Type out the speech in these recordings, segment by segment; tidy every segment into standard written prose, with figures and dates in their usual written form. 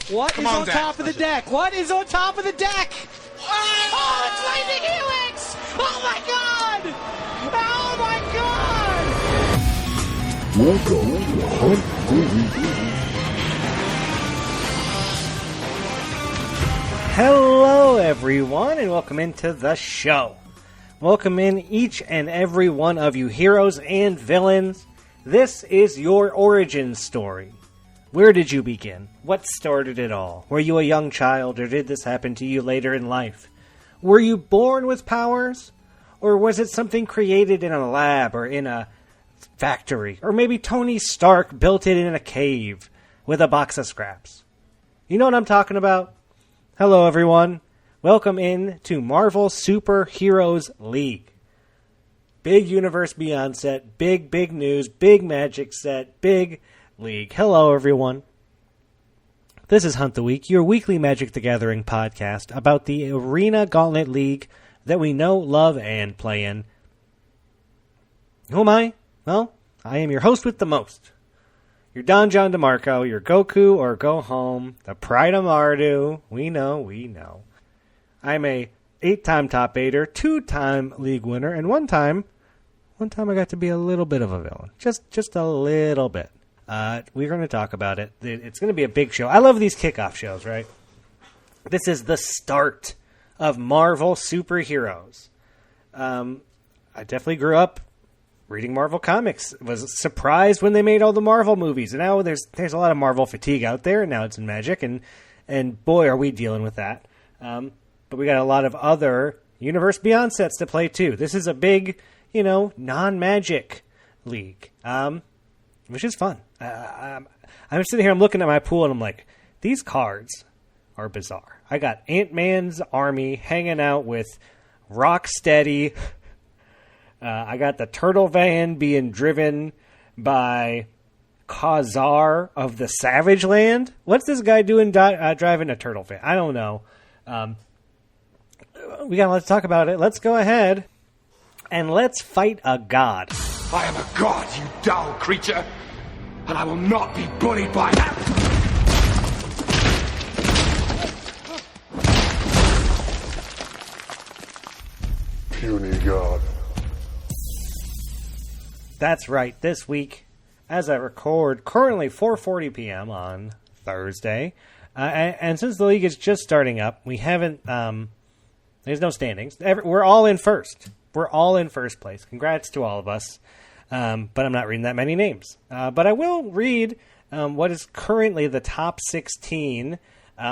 What is on top of the deck? What is on top of the deck? Oh, it's Lightning Helix! Oh my god! Oh my god! Welcome to Hunt Movie. Hello, everyone, and welcome into the show. Welcome in each and every one of you heroes and villains. This is your origin story. Where did you begin? What started it all? Were you a young child, or did this happen to you later in life? Were you born with powers? Or was it something created in a lab or in a factory? Or maybe Tony Stark built it in a cave with a box of scraps? You know what I'm talking about? Hello, everyone. Welcome in to Marvel Superheroes League. Big universe beyond set, big news, big magic set, big league. Hello, everyone. This is Hunt the Week, your weekly Magic the Gathering podcast about the Arena Gauntlet League that we know, love, and play in. Who am I? Well, I am your host with the most. Your Don John DeMarco, your Goku or Go Home, the Pride of Mardu. We know. I'm a 8-time top 8er, 2-time league winner, and one time I got to be a little bit of a villain. Just a little bit. We're going to talk about it. It's going to be a big show. I love these kickoff shows, right? This is the start of Marvel superheroes. I definitely grew up reading Marvel comics. Was surprised when they made all the Marvel movies. And now there's a lot of Marvel fatigue out there, and now it's in Magic, and boy, are we dealing with that. But we got a lot of other Universe Beyond sets to play, too. This is a big, non-Magic league, which is fun. I'm sitting here, I'm looking at my pool, and I'm like, these cards are bizarre. I got Ant-Man's army hanging out with Rocksteady. I got the Turtle Van being driven by Khazar of the Savage Land. What's this guy doing driving a Turtle Van? I don't know. We got a lot to talk about it. Let's go ahead and let's fight a god. I am a god, you dull creature, and I will not be bullied by that. Puny God. That's right. This week, as I record, currently 4:40 p.m. on Thursday, and since the league is just starting up, we haven't. There's no standings. We're all in first. We're all in first place. Congrats to all of us. But I'm not reading that many names. But I will read what is currently the top 16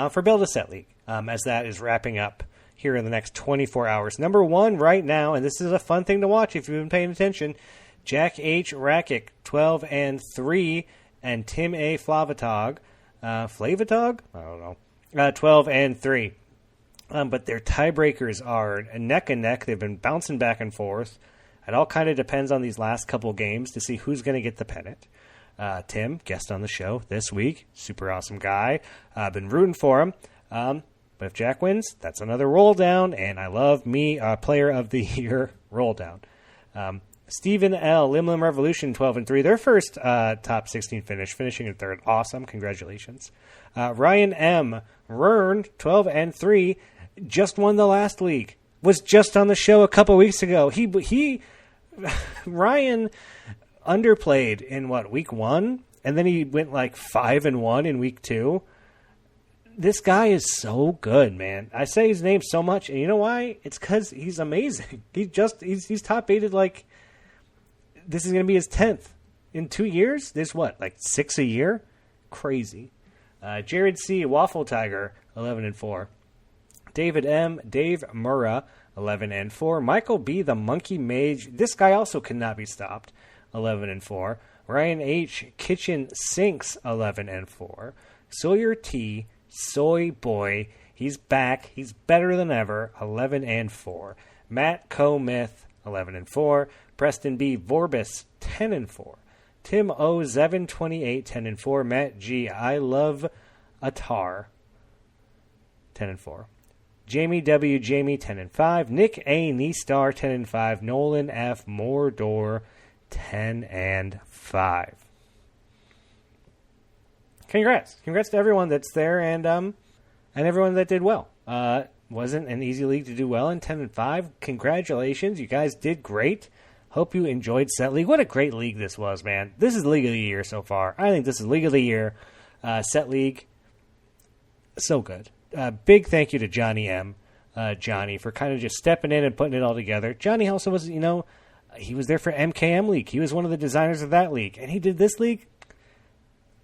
for Build-A-Set League, as that is wrapping up here in the next 24 hours. Number 1 right now, and this is a fun thing to watch if you've been paying attention, Jack H. Rakic, 12-3, and Tim A. Flavatog, Flavatog? I don't know. 12-3. But their tiebreakers are neck and neck. They've been bouncing back and forth. It all kind of depends on these last couple games to see who's going to get the pennant. Tim, guest on the show this week. Super awesome guy. I've been rooting for him. But if Jack wins, that's another roll down. And I love me, Player of the Year roll down. Stephen L., Lim Revolution, 12-3. Their first top 16 finish, finishing in third. Awesome. Congratulations. Ryan M., Rern, 12-3. Just won the last league. Was just on the show a couple weeks ago. He Ryan underplayed in week 1, and then he went 5-1 in week 2. This guy is so good, man. I say his name so much, and you know why? It's because he's amazing. He's top 8'd this is going to be his 10th in 2 years. There's 6 a year? Crazy. Jared C., Waffle Tiger, 11-4. David M., Dave Murrah, 11-4. Michael B., the Monkey Mage. This guy also cannot be stopped, 11-4. Ryan H., Kitchen Sinks, 11-4. Sawyer T., Soy Boy, he's back. He's better than ever, 11-4. Matt Co-Myth, 11-4. Preston B. Vorbis, 10-4. Tim O. Zevin, 28, 10-4. Matt G. I Love Atar, 10-4. Jamie W. Jamie, 10-5. Nick A. Neestar, 10-5. Nolan F. Mordor, 10-5. congrats to everyone that's there and everyone that did well. Wasn't an easy league to do well in 10-5. Congratulations, you guys did great. Hope you enjoyed Set League. What a great league this was, man. This is League of the Year so far. I think this is League of the Year. Set League, so good. Big thank you to Johnny M. Johnny for kind of just stepping in and putting it all together. Johnny also was, he was there for MKM League. He was one of the designers of that league, and he did this league.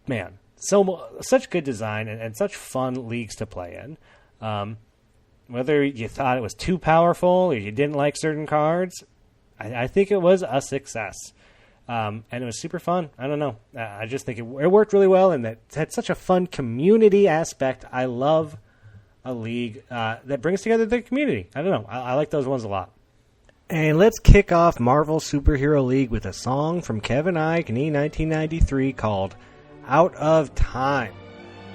Man, such good design and such fun leagues to play in. Whether you thought it was too powerful or you didn't like certain cards, I think it was a success. And it was super fun. I don't know. I just think it worked really well, and it had such a fun community aspect. I love a league that brings together the community. I don't know. I like those ones a lot. And let's kick off Marvel Superhero League with a song from Kevin Ike in 1993 called Out of Time,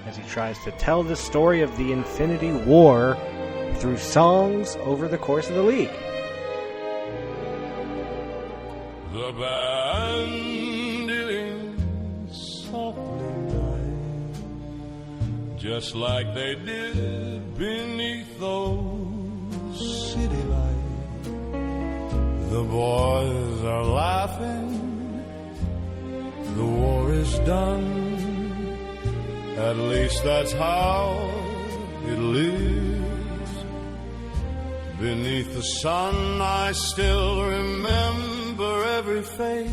as he tries to tell the story of the Infinity War through songs over the course of the league. The band dealing softly night, just like they did beneath those city lights. The boys are laughing, the war is done, at least that's how it lives. Beneath the sun I still remember every face,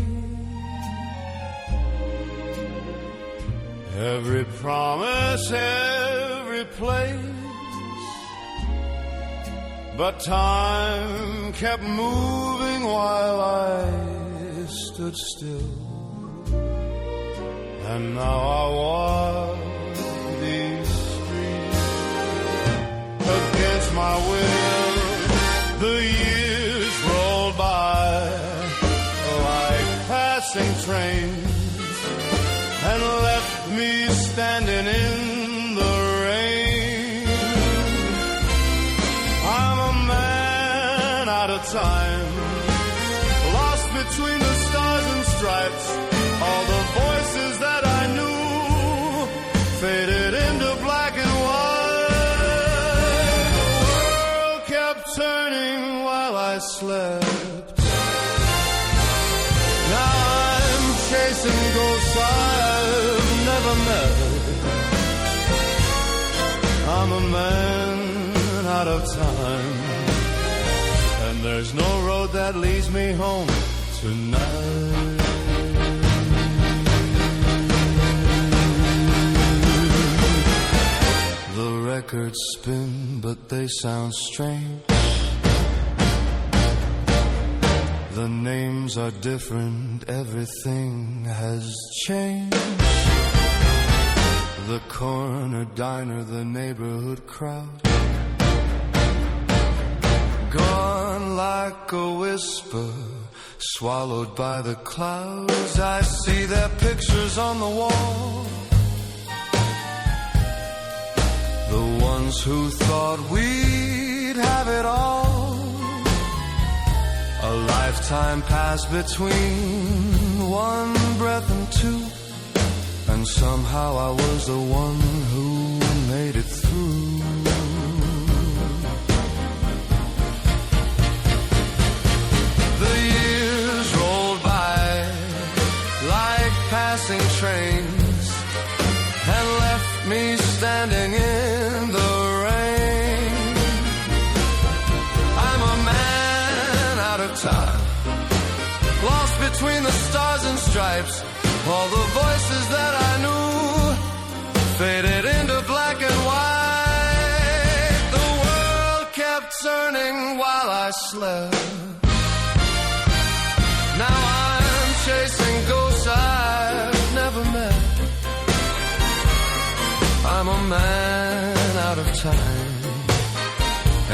every promise, every place. But time kept moving while I stood still, and now I walk these streets against my will. The years rolled by like passing trains and left me standing in the rain. I'm a man out of time, lost between the stars and stripes. All the voices that I knew faded into black and white. Turning while I slept. Now I'm chasing ghosts I've never met. I'm a man out of time, and there's no road that leads me home tonight. The records spin, but they sound strange. The names are different, everything has changed. The corner diner, the neighborhood crowd, gone like a whisper, swallowed by the clouds. I see their pictures on the wall, the ones who thought we'd have it all. A lifetime passed between one breath and two, and somehow I was the one who made it through. The years rolled by like passing trains and left me standing in the rain. I'm a man out of time, lost between the stars and stripes. All the voices that I knew faded into black and white. The world kept turning while I slept. Now I'm chasing ghosts I've never met. I'm a man out of time,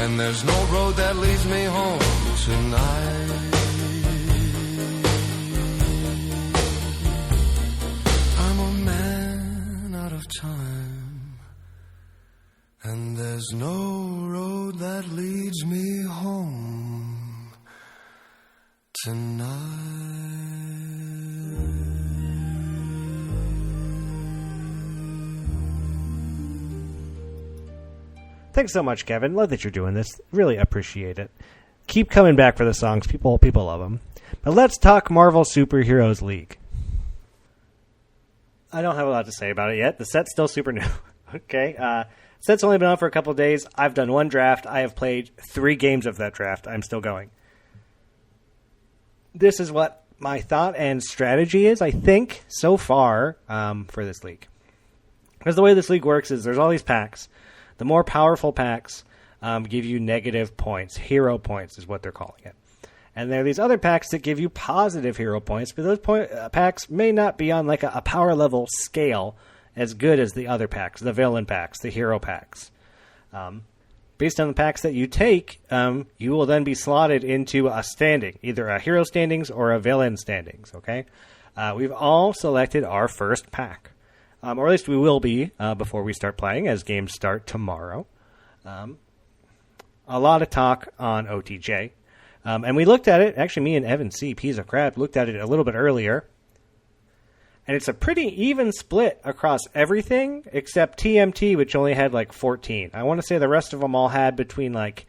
and there's no road that leads me home tonight. Time, and there's no road that leads me home tonight. Thanks so much, Kevin. Love that you're doing this. Really appreciate it. Keep coming back for the songs. People love them. But let's talk Marvel Superheroes League. I don't have a lot to say about it yet. The set's still super new. Okay. Set's only been on for a couple of days. I've done one draft. I have played 3 games of that draft. I'm still going. This is what my thought and strategy is, I think, so far for this league. Because the way this league works is there's all these packs. The more powerful packs give you negative points. Hero points is what they're calling it. And there are these other packs that give you positive hero points, but those packs may not be on like a power level scale as good as the other packs, the villain packs, the hero packs. Based on the packs that you take, you will then be slotted into a standing, either a hero standings or a villain standings, okay? We've all selected our first pack, or at least we will be before we start playing, as games start tomorrow. A lot of talk on OTJ. And we looked at it, actually me and Evan C. Peas of Crab looked at it a little bit earlier. And it's a pretty even split across everything except TMT, which only had like 14. I want to say the rest of them all had between like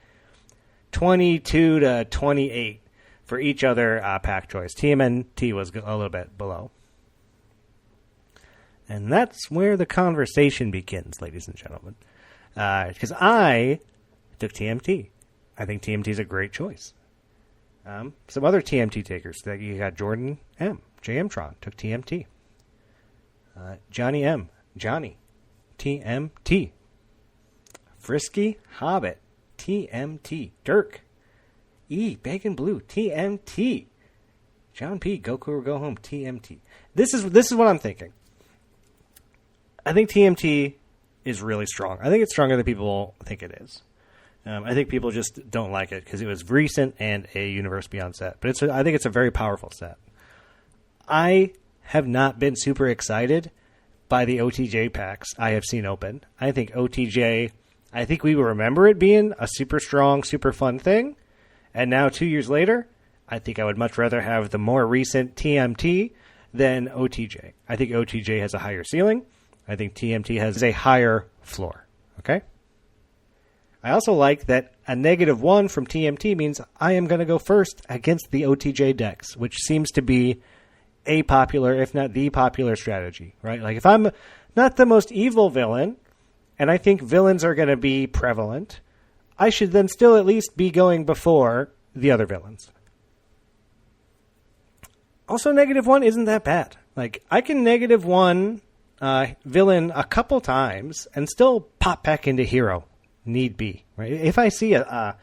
22 to 28 for each other pack choice. TMNT was a little bit below. And that's where the conversation begins, ladies and gentlemen. Because I took TMT. I think TMT is a great choice. Some other TMT takers. You got Jordan M. JMtron took TMT. Johnny M. Johnny. TMT. Frisky Hobbit. TMT. Dirk. E. Bacon Blue. TMT. John P. Goku or Go Home. TMT. This is what I'm thinking. I think TMT is really strong. I think it's stronger than people think it is. I think people just don't like it because it was recent and a Universe Beyond set. But I think it's a very powerful set. I have not been super excited by the OTJ packs I have seen open. I think OTJ, I think we will remember it being a super strong, super fun thing. And now 2 years later, I think I would much rather have the more recent TMT than OTJ. I think OTJ has a higher ceiling. I think TMT has a higher floor. Okay? I also like that a -1 from TMT means I am going to go first against the OTJ decks, which seems to be a popular, if not the popular strategy, right? Like if I'm not the most evil villain, and I think villains are going to be prevalent, I should then still at least be going before the other villains. Also, -1 isn't that bad. Like, I can -1 villain a couple times and still pop back into hero. Need be, right? If I see that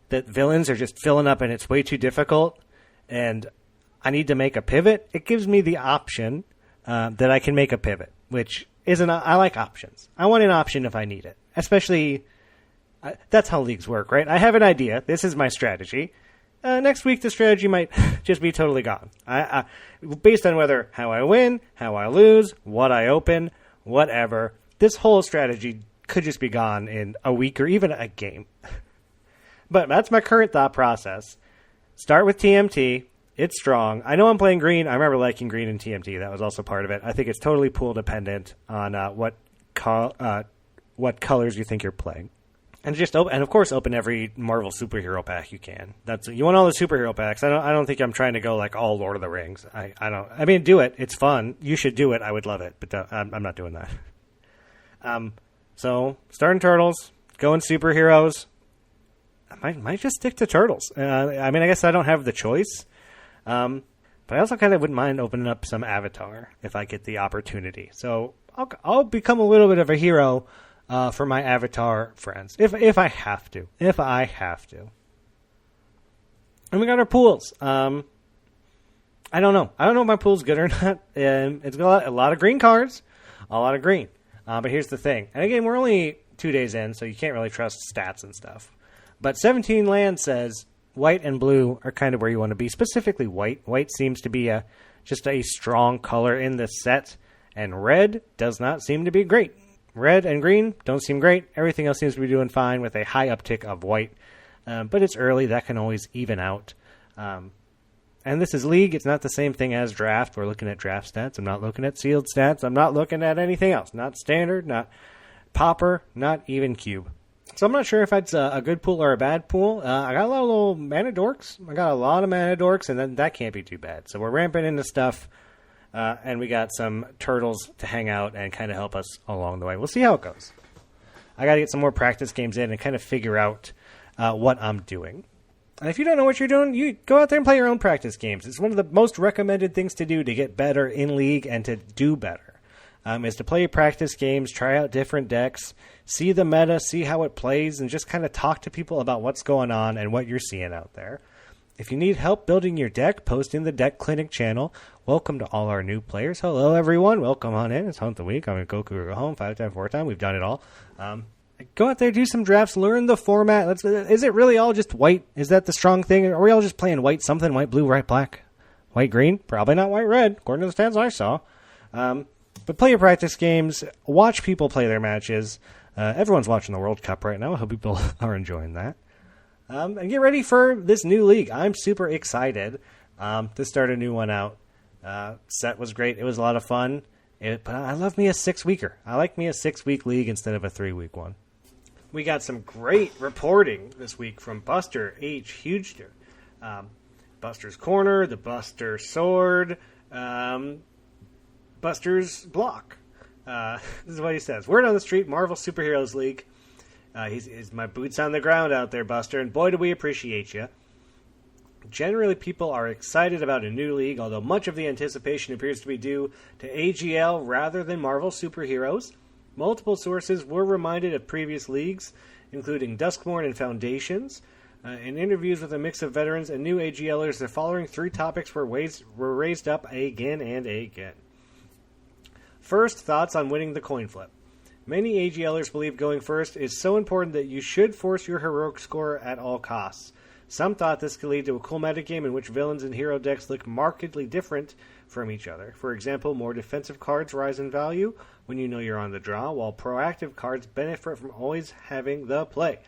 villains are just filling up and it's way too difficult and I need to make a pivot, it gives me the option that I can make a pivot, which isn't, I like options. I want an option if I need it, especially, that's how leagues work, right? I have an idea. This is my strategy. Next week, the strategy might just be totally gone. Based on how I win, how I lose, what I open, whatever, this whole strategy could just be gone in a week or even a game. But that's my current thought process. Start with TMT. It's strong. I know I'm playing green. I remember liking green in TMT. That was also part of it. I think it's totally pool dependent on what colors you think you're playing. And just of course open every Marvel superhero pack you can. You want all the superhero packs. I don't think I'm trying to go like all Lord of the Rings. I mean, do it. It's fun. You should do it. I would love it, but I'm not doing that. So, starting Turtles, going superheroes. I might just stick to Turtles. I mean, I guess I don't have the choice. But I also kind of wouldn't mind opening up some Avatar if I get the opportunity. So, I'll become a little bit of a hero for my Avatar friends. If I have to. If I have to. And we got our pools. I don't know. I don't know if my pool's good or not. It's got a lot of green cards. A lot of green. But here's the thing. And again, we're only 2 days in, so you can't really trust stats and stuff. But 17 Land says white and blue are kind of where you want to be. Specifically white. White seems to be just a strong color in this set. And red does not seem to be great. Red and green don't seem great. Everything else seems to be doing fine with a high uptick of white. But it's early. That can always even out. And this is League. It's not the same thing as Draft. We're looking at draft stats. I'm not looking at sealed stats. I'm not looking at anything else. Not Standard, not Pauper, not even Cube. So I'm not sure if it's a good pool or a bad pool. I got a lot of little mana dorks. And then that can't be too bad. So we're ramping into stuff, and we got some turtles to hang out and kind of help us along the way. We'll see how it goes. I got to get some more practice games in and kind of figure out what I'm doing. And if you don't know what you're doing, you go out there and play your own practice games. It's one of the most recommended things to do to get better in League and to do better. Is to play practice games, try out different decks, see the meta, see how it plays, and just kind of talk to people about what's going on and what you're seeing out there. If you need help building your deck, post in the Deck Clinic channel. Welcome to all our new players. Hello, everyone. Welcome on in. It's Hunt the Week. I'm a Goku or Go Home, 5-time, 4-time. We've done it all. Go out there, do some drafts, learn the format. Is it really all just white? Is that the strong thing? Are we all just playing white something, white blue, white black, white green? Probably not white red, according to the stats I saw. But play your practice games. Watch people play their matches. Everyone's watching the World Cup right now. I hope people are enjoying that. And get ready for this new league. I'm super excited to start a new one out. Set was great. It was a lot of fun. But I love me a 6-weeker. I like me a 6-week league instead of a 3-week one. We got some great reporting this week from Buster H. Hugester. Buster's Corner, the Buster Sword, Buster's Block. This is what he says. Word on the street, Marvel Superheroes League. He's my boots on the ground out there, Buster, and boy, do we appreciate you. Generally, people are excited about a new league, although much of the anticipation appears to be due to AGL rather than Marvel Superheroes. Multiple sources were reminded of previous leagues, including Duskmorn and Foundations. In interviews with a mix of veterans and new AGLers, the following 3 topics were raised up again and again. First, thoughts on winning the coin flip. Many AGLers believe going first is so important that you should force your heroic score at all costs. Some thought this could lead to a cool metagame in which villains and hero decks look markedly different from each other. For example, more defensive cards rise in value when you know you're on the draw, while proactive cards benefit from always having the play.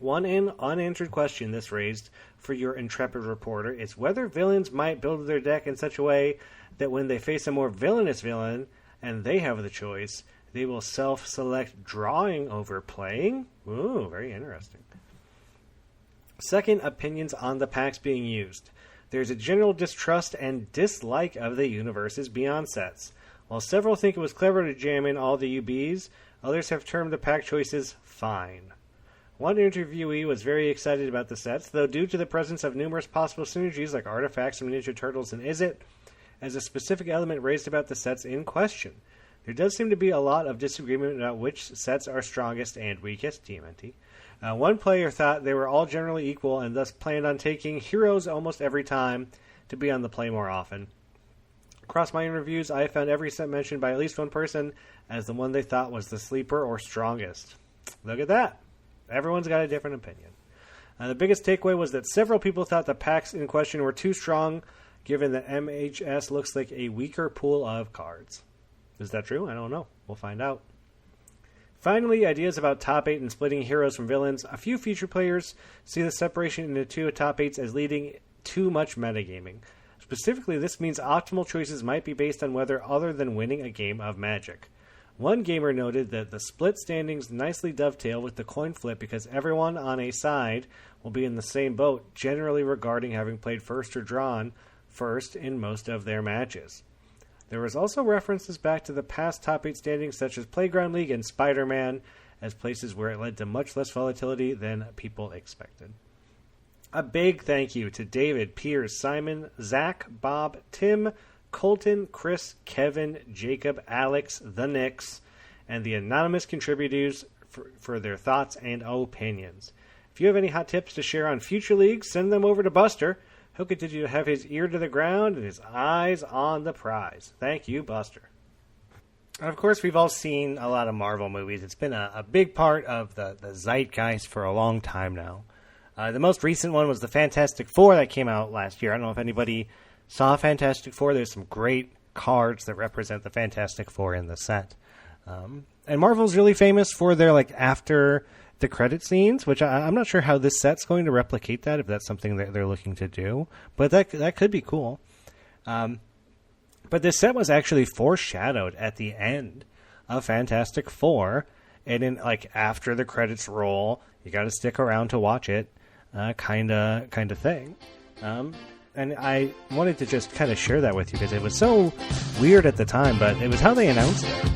One unanswered question this raised for your intrepid reporter is whether villains might build their deck in such a way that when they face a more villainous villain and they have the choice, they will self-select drawing over playing. Ooh, very interesting. Second, opinions on the packs being used. There's a general distrust and dislike of the universe's Beyond sets. While several think it was clever to jam in all the UBs, others have termed the pack choices fine. One interviewee was very excited about the sets, though due to the presence of numerous possible synergies like artifacts from Ninja Turtles and Izzet, as a specific element raised about the sets in question. There does seem to be a lot of disagreement about which sets are strongest and weakest, TMNT. One player thought they were all generally equal and thus planned on taking heroes almost every time to be on the play more often. Across my interviews, I have found every set mentioned by at least one person as the one they thought was the sleeper or strongest. Look at that. Everyone's got a different opinion. The biggest takeaway was that several people thought the packs in question were too strong, given that MHS looks like a weaker pool of cards. Is that true? I don't know. We'll find out. Finally, ideas about top 8 and splitting heroes from villains. A few feature players see the separation into 2 top 8s as leading too much metagaming. Specifically, this means optimal choices might be based on whether other than winning a game of Magic. One gamer noted that the split standings nicely dovetail with the coin flip because everyone on a side will be in the same boat, generally regarding having played first or drawn first in most of their matches. There was also references back to the past top 8 standings such as Playground League and Spider-Man as places where it led to much less volatility than people expected. A big thank you to David, Piers, Simon, Zach, Bob, Tim, Colton, Chris, Kevin, Jacob, Alex, the Knicks, and the anonymous contributors for their thoughts and opinions. If you have any hot tips to share on future leagues, send them over to Buster. He'll continue to have his ear to the ground and his eyes on the prize. Thank you, Buster. And of course, we've all seen a lot of Marvel movies. It's been a big part of the zeitgeist for a long time now. The most recent one was the Fantastic Four that came out last year. I don't know if anybody saw Fantastic Four. There's some great cards that represent the Fantastic Four in the set. And Marvel's really famous for their after the credit scenes, which I'm not sure how this set's going to replicate that, if that's something that they're looking to do. But that could be cool. But this set was actually foreshadowed at the end of Fantastic Four, and then like after the credits roll, you got to stick around to watch it, kind of thing. And I wanted to just kind of share that with you because it was so weird at the time, but it was how they announced it.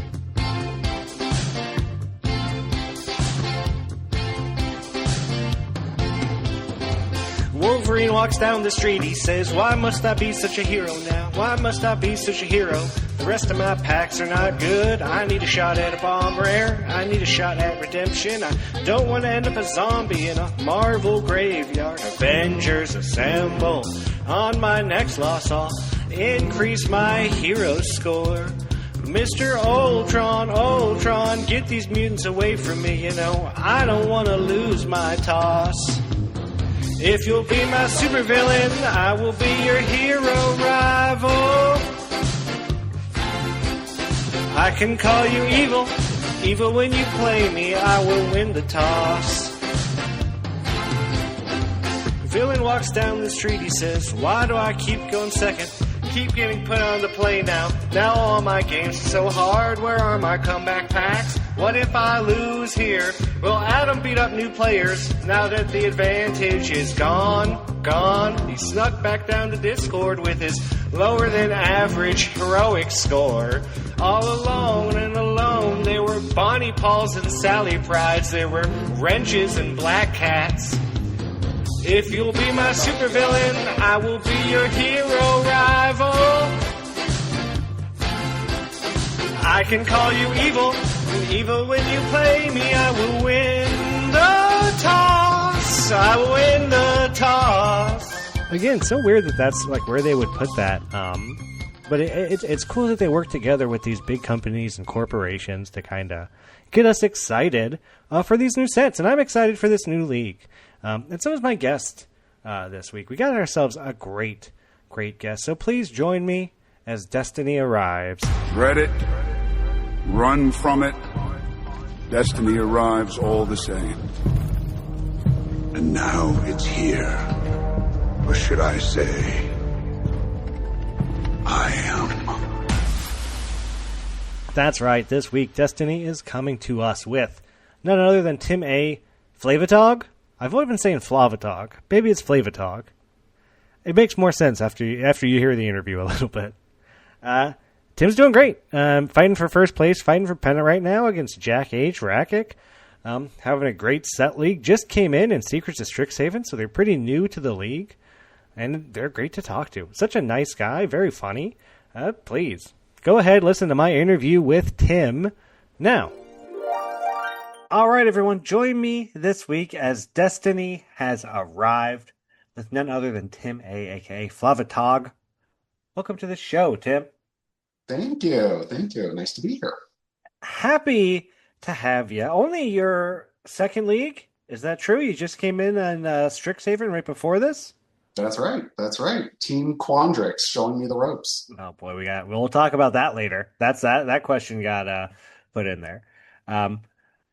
Wolverine walks down the street, he says, why must I be such a hero now? Why must I be such a hero? The rest of my packs are not good. I need a shot at a bomb rare. I need a shot at redemption. I don't want to end up a zombie in a Marvel graveyard. Avengers assemble. On my next loss, I'll increase my hero score. Mr. Ultron, get these mutants away from me, you know. I don't want to lose my toss. If you'll be my supervillain, I will be your hero rival. I can call you evil. Evil when you play me, I will win the toss. Villain walks down the street, he says, why do I keep going second? Keep getting put on the play now. Now all my games are so hard. Where are my comeback packs? What if I lose here? Will Adam beat up new players now that the advantage is gone? He snuck back down to Discord with his lower than average heroic score. All alone, there were Bonnie Pauls and Sally Prides. There were wrenches and black cats. If you'll be my supervillain, I will be your hero rival. I can call you evil, and evil when you play me, I will win the toss. I will win the toss. Again, so weird that that's like where they would put that. But it's cool that they work together with these big companies and corporations to kind of get us excited for these new sets. And I'm excited for this new league. And so is my guest this week. We got ourselves a great guest. So please join me as Destiny arrives. Dread it. Run from it. Destiny arrives all the same. And now it's here. Or should I say, I am. That's right. This week, Destiny is coming to us with none other than Tim A. Flavatog. I've only been saying Flavatog. Maybe it's Flavatog. It makes more sense after you hear the interview a little bit. Tim's doing great. Fighting for first place, fighting for pennant right now against Jack H. Rakic. Having a great set league. Just came in Secrets of Strixhaven, so they're pretty new to the league. And they're great to talk to. Such a nice guy, very funny. Please, go ahead, listen to my interview with Tim now. All right, everyone, join me this week as Destiny has arrived with none other than Tim A, a.k.a. Flavatog. Welcome to the show, Tim. Thank you. Nice to be here. Happy to have you. Only your second league? Is that true? You just came in on Strixhaven right before this? That's right. Team Quandrix showing me the ropes. Oh boy, we'll talk about that later. That question got put in there.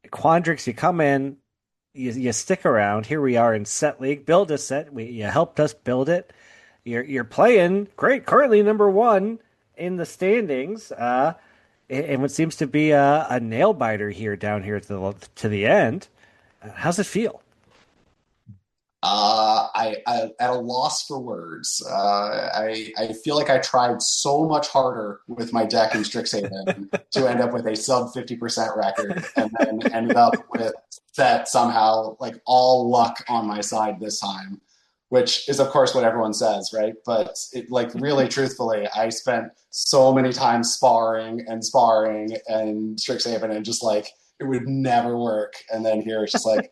Quandrix, you come in, you stick around. Here we are in set league. Build a set. You helped us build it. You're playing great. Currently number one in the standings. And what seems to be a nail biter here down here to the end. How's it feel? I at a loss for words. I feel like I tried so much harder with my deck in Strixhaven to end up with a sub 50% record, and then ended up with that somehow like all luck on my side this time, which is of course what everyone says, right? But it, like really truthfully, I spent so many times sparring and Strixhaven, and just like it would never work. And then here it's just like,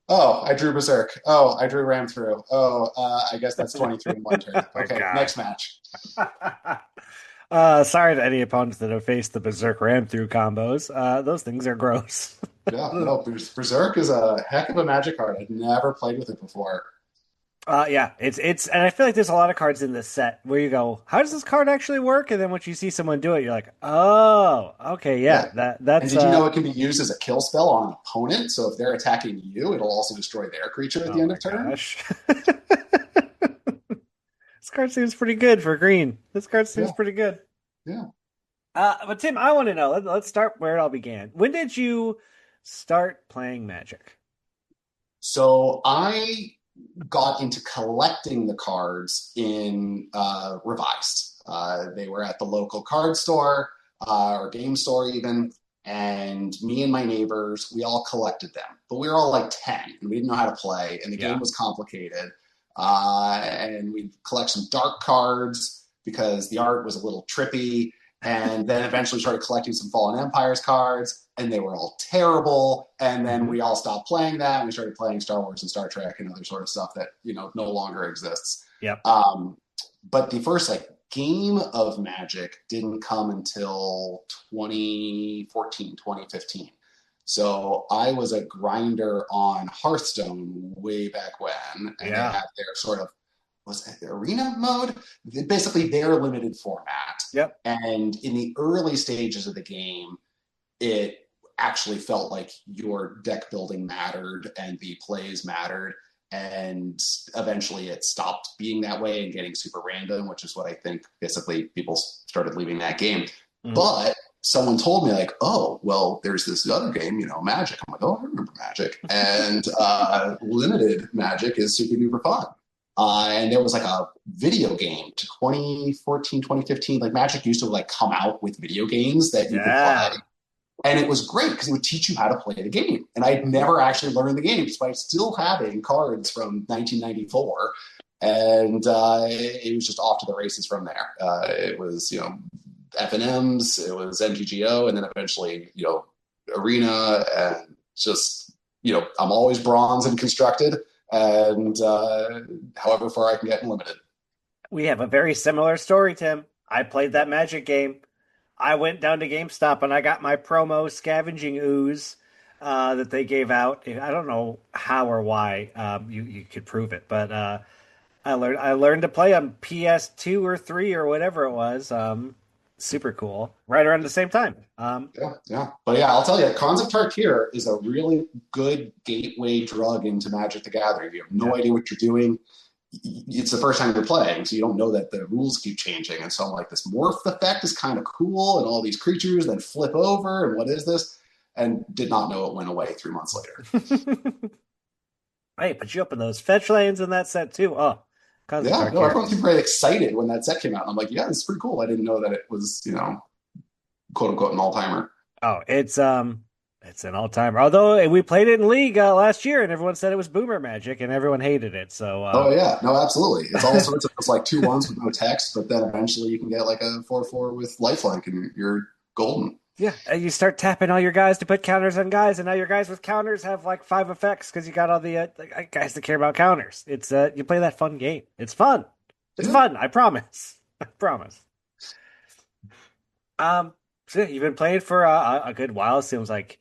oh, I drew Berserk. Oh, I drew Ram Through. Oh, I guess that's 23 in one turn. Okay, next match. Sorry to any opponents that have faced the Berserk Ram Through combos. Those things are gross. Yeah, no, Berserk is a heck of a magic card. I'd never played with it before. Yeah, it's and I feel like there's a lot of cards in this set where you go, how does this card actually work? And then once you see someone do it, you're like, oh, okay, yeah. That's. And did you know it can be used as a kill spell on an opponent? So if they're attacking you, it'll also destroy their creature at the end of turn. Gosh. This card seems pretty good for green. Pretty good. Yeah. But Tim, I want to know. Let's start where it all began. When did you start playing Magic? So I got into collecting the cards in Revised. They were at the local card store or game store even, and me and my neighbors, we all collected them. But we were all like 10, and we didn't know how to play, and the game was complicated. And we'd collect some dark cards because the art was a little trippy, and then eventually started collecting some Fallen Empires cards, and they were all terrible. And then we all stopped playing that, and we started playing Star Wars and Star Trek and other sort of stuff that, no longer exists. Yep. But the first game of Magic didn't come until 2014, 2015. So I was a grinder on Hearthstone way back when, and they had their sort of, was it the arena mode? Basically their limited format. Yep. And in the early stages of the game, it actually felt like your deck building mattered and the plays mattered. And eventually it stopped being that way and getting super random, which is what I think basically people started leaving that game. But someone told me oh, well, there's this other game, Magic. I'm like, oh, I remember Magic. And limited Magic is super duper fun. And there was a video game to 2014, 2015. Magic used to come out with video games that you could play. And it was great because it would teach you how to play the game. And I'd never actually learned the game despite still having cards from 1994. And it was just off to the races from there. It was, F&Ms, it was MTGO, and then eventually, Arena, and just, I'm always bronze and constructed, and however far I can get in limited. We have a very similar story, Tim. I played that Magic game. I went down to GameStop and I got my promo scavenging ooze that they gave out. I don't know how or why you could prove it, but I learned to play on PS2 or 3 or whatever it was. Super cool. Right around the same time. Yeah. But yeah, I'll tell you, Cons of Tarkir is a really good gateway drug into Magic the Gathering. You have no idea what you're doing. It's the first time you're playing, so you don't know that the rules keep changing. And so I'm like, this morph effect is kind of cool, and all these creatures then flip over, and what is this? And did not know it went away 3 months later. Hey, but you open those fetch lanes in that set too. Oh, everyone seemed very excited when that set came out. And I'm like, yeah, this is pretty cool. I didn't know that it was, quote unquote, an all-timer. Oh, it's an all-timer. Although we played it in League last year, and everyone said it was Boomer Magic, and everyone hated it. So. Oh yeah, no, absolutely. It's all sorts of 2/1s with no text, but then eventually you can get a 4/4 with lifelink, and you're golden. Yeah, you start tapping all your guys to put counters on guys, and now your guys with counters have 5 effects because you got all the guys that care about counters. It's you play that fun game. It's fun. It's fun. I promise. I promise. So you've been playing for a good while. It seems like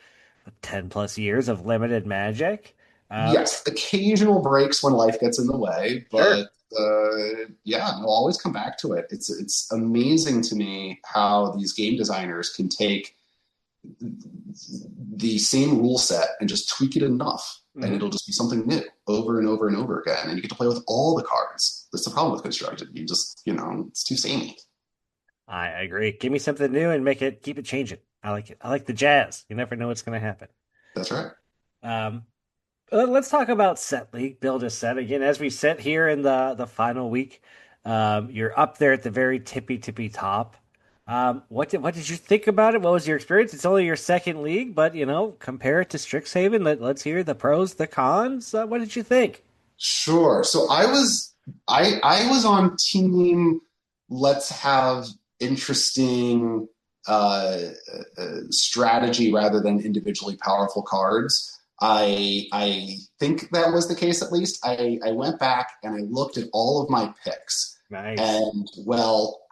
10 plus years of limited Magic. Yes, occasional breaks when life gets in the way, but I'll always come back to it. It's amazing to me how these game designers can take the same rule set and just tweak it enough, and it'll just be something new over and over and over again, and you get to play with all the cards. That's the problem with constructed. You just, it's too samey. I agree. Give me something new and keep it changing. I like it. I like the jazz. You never know what's going to happen. That's right. Let's talk about set league, build a set again. As we sit here in the final week, you're up there at the very tippy top. What did you think about it? What was your experience? It's only your second league, but compare it to Strixhaven. Let's hear the pros, the cons. What did you think? Sure. So I was on team. Let's have interesting strategy rather than individually powerful cards. I think that was the case, at least. I went back and I looked at all of my picks. Nice. And,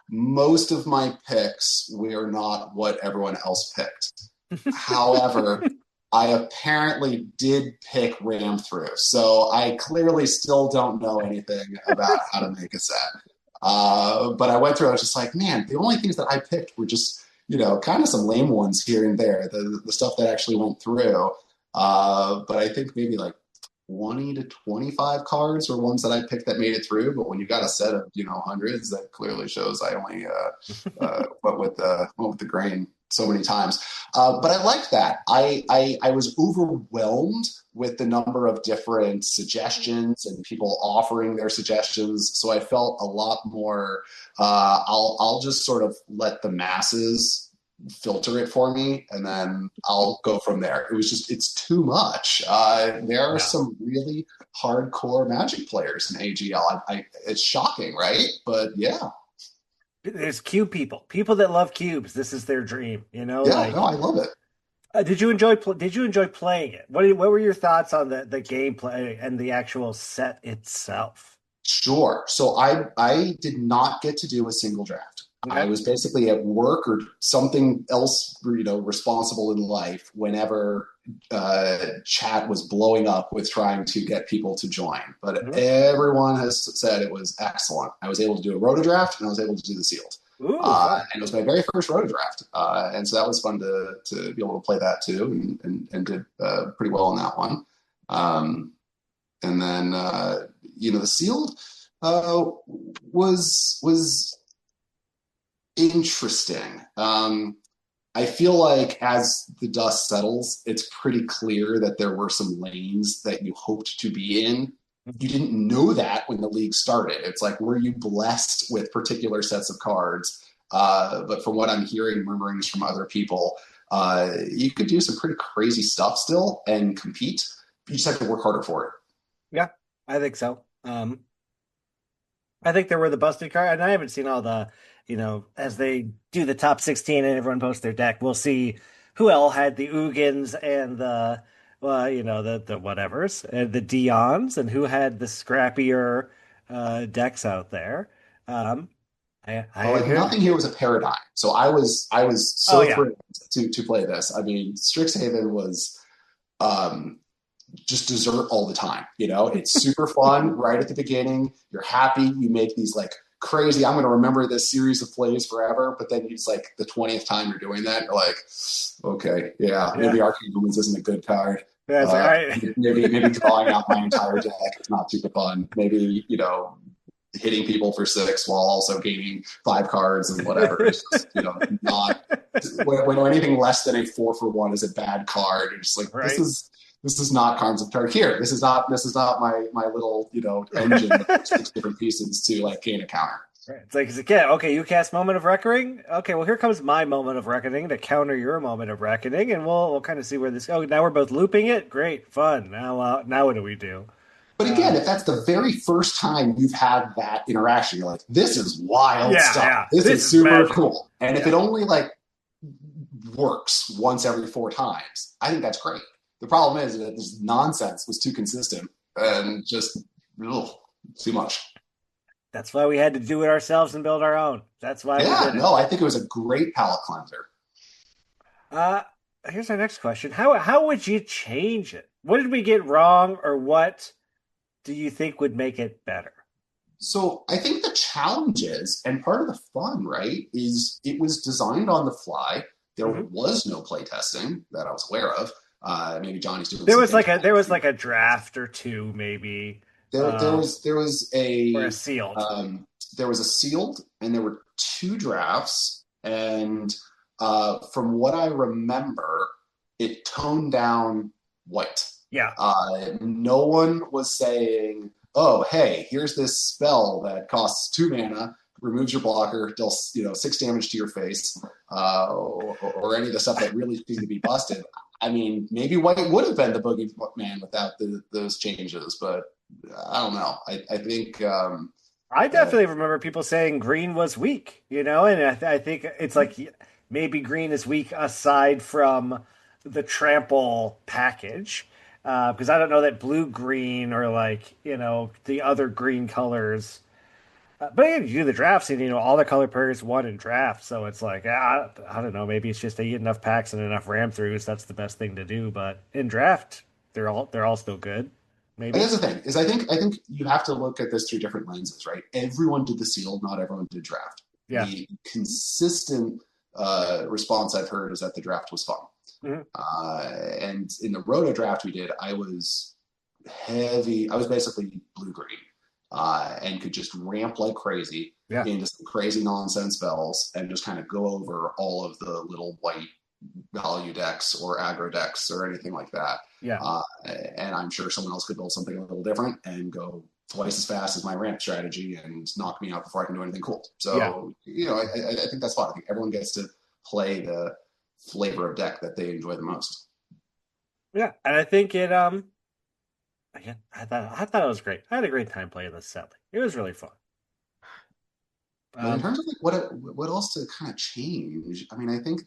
most of my picks were not what everyone else picked. However, I apparently did pick Ram Through. So I clearly still don't know anything about how to make a set. But I went through, I was just like, man, the only things that I picked were just, kind of some lame ones here and there, the stuff that actually went through. But I think maybe 20 to 25 cards were ones that I picked that made it through. But when you got a set of, hundreds, that clearly shows I only went with the grain. so many times. But I liked that. I was overwhelmed with the number of different suggestions and people offering their suggestions. So I felt a lot more, I'll just sort of let the masses filter it for me, and then I'll go from there. It's too much. There are some really hardcore Magic players in AGL. It's shocking, right? But yeah. There's cube people that love cubes. This is their dream, Yeah, no, I love it. Did you enjoy playing it? What were your thoughts on the gameplay and the actual set itself? Sure. So I did not get to do a single draft. Okay. I was basically at work or something else, responsible in life whenever chat was blowing up with trying to get people to join. But everyone has said it was excellent. I was able to do a roto draft, and I was able to do the sealed. And it was my very first roto draft. And so that was fun to be able to play that too, and did pretty well on that one. And then, the sealed was interesting. I feel like as the dust settles, it's pretty clear that there were some lanes that you hoped to be in. You didn't know that when the league started. It's like, were you blessed with particular sets of cards? But from what I'm hearing, murmurings from other people, you could do some pretty crazy stuff still and compete. You just have to work harder for it. Yeah, I think so. I think there were the busted cards, and I haven't seen all the, as they do the top 16 and everyone posts their deck, we'll see who all had the Ugins and the whatevers, and the Dions, and who had the scrappier decks out there. Nothing here was a paradigm. So I was so thrilled to play this. I mean, Strixhaven was just dessert all the time. It's super fun right at the beginning. You're happy. You make these like crazy, I'm going to remember this series of plays forever. But then it's like the 20th time you're doing that. You're like, okay, maybe Arcane Omens isn't a good card. That's right. maybe drawing out my entire deck is not super fun. Maybe, hitting people for 6 while also gaining 5 cards and whatever. It's just, not when anything less than a 4-for-1 is a bad card. You're just like, this is not Cards of Tarkir here. This is not my little, engine with 6 different pieces to like gain a counter. Right. It's like, okay, you cast Moment of Reckoning. Okay, well, here comes my Moment of Reckoning to counter your Moment of Reckoning, and we'll kind of see where this. Oh, now we're both looping it. Great, fun. Now what do we do? But again, if that's the very first time you've had that interaction, you're like, this is wild stuff. Yeah. This is super magical. Cool. And if it only like works once every 4 times, I think that's great. The problem is that this nonsense was too consistent and just too much. That's why we had to do it ourselves and build our own. That's why. Yeah, I think it was a great palate cleanser. Here's our next question. How would you change it? What did we get wrong, or what do you think would make it better? So I think the challenge is, and part of the fun, right, is it was designed on the fly. There was no playtesting that I was aware of. Maybe Johnny's doing. There was like a draft or two, maybe. There was a sealed. There was a sealed, and there were 2 drafts, and from what I remember, it toned down white. Yeah. No one was saying, "Oh, hey, here's this spell that costs 2 mana, removes your blocker, deals 6 damage to your face," or any of the stuff that really seemed to be busted. I mean, maybe white would have been the boogeyman without those changes, but I don't know. I think I definitely remember people saying green was weak, and I think it's like maybe green is weak aside from the trample package. Because I don't know that blue-green or the other green colors. But you do the drafts and, all the color pairs won in drafts. So it's like, I don't know, maybe it's just they get enough packs and enough ram-throughs. That's the best thing to do. But in draft, they're all still good. Maybe. And that's the thing, is I think you have to look at this through different lenses, right? Everyone did the sealed, not everyone did draft. Yeah. The consistent response I've heard is that the draft was fun. And in the roto draft we did, I was basically blue-green. and could just ramp like crazy Yeah. into some crazy nonsense spells and just kind of go over all of the little white value decks or aggro decks or anything like that. Yeah. Uh, and I'm sure someone else could build something a little different and go twice as fast as my ramp strategy and knock me out before I can do anything cool. Yeah. So, I think that's fun. I think everyone gets to play the flavor of deck that they enjoy the most. Yeah. And I think it again, I thought it was great. I had a great time playing this set. It was really fun. But in Um, terms of like what else to kind of change, I mean, I think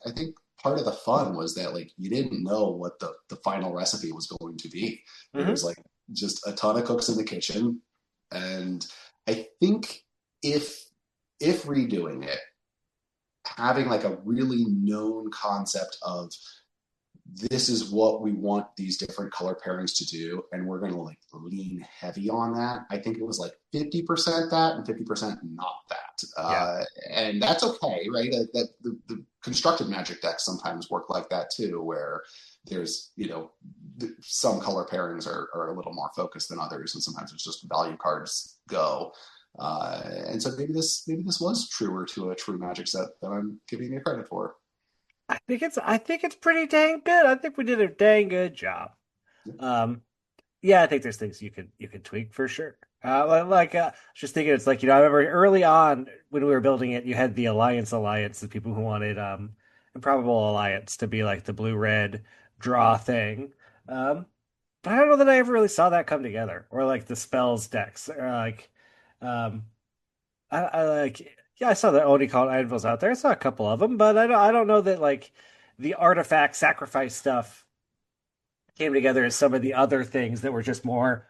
part of the fun was that like you didn't know what the final recipe was going to be. There mhm. was like just a ton of cooks in the kitchen, and I think if if redoing it, having like a really known concept of this is what we want these different color pairings to do, and we're going to like lean heavy on that. I think it was like 50% that and 50% not that, Yeah. and that's okay, right? That the constructed Magic decks sometimes work like that too, where there's some color pairings are a little more focused than others, and sometimes it's just value cards go. And so maybe this was truer to a true Magic set than I'm giving it credit for. I think it's pretty dang good. I think we did a dang good job. Um, yeah, I think there's things you could tweak for sure. Just thinking, it's like, I remember early on when we were building it, you had the Alliance, the people who wanted Improbable Alliance to be like the blue red draw thing. Um, but I don't know that I ever really saw that come together, or like the spells decks, or like um, I like, yeah, I saw the Oni called anvils out there. I saw a couple of them, but I don't know that like the artifact sacrifice stuff came together as some of the other things that were just more.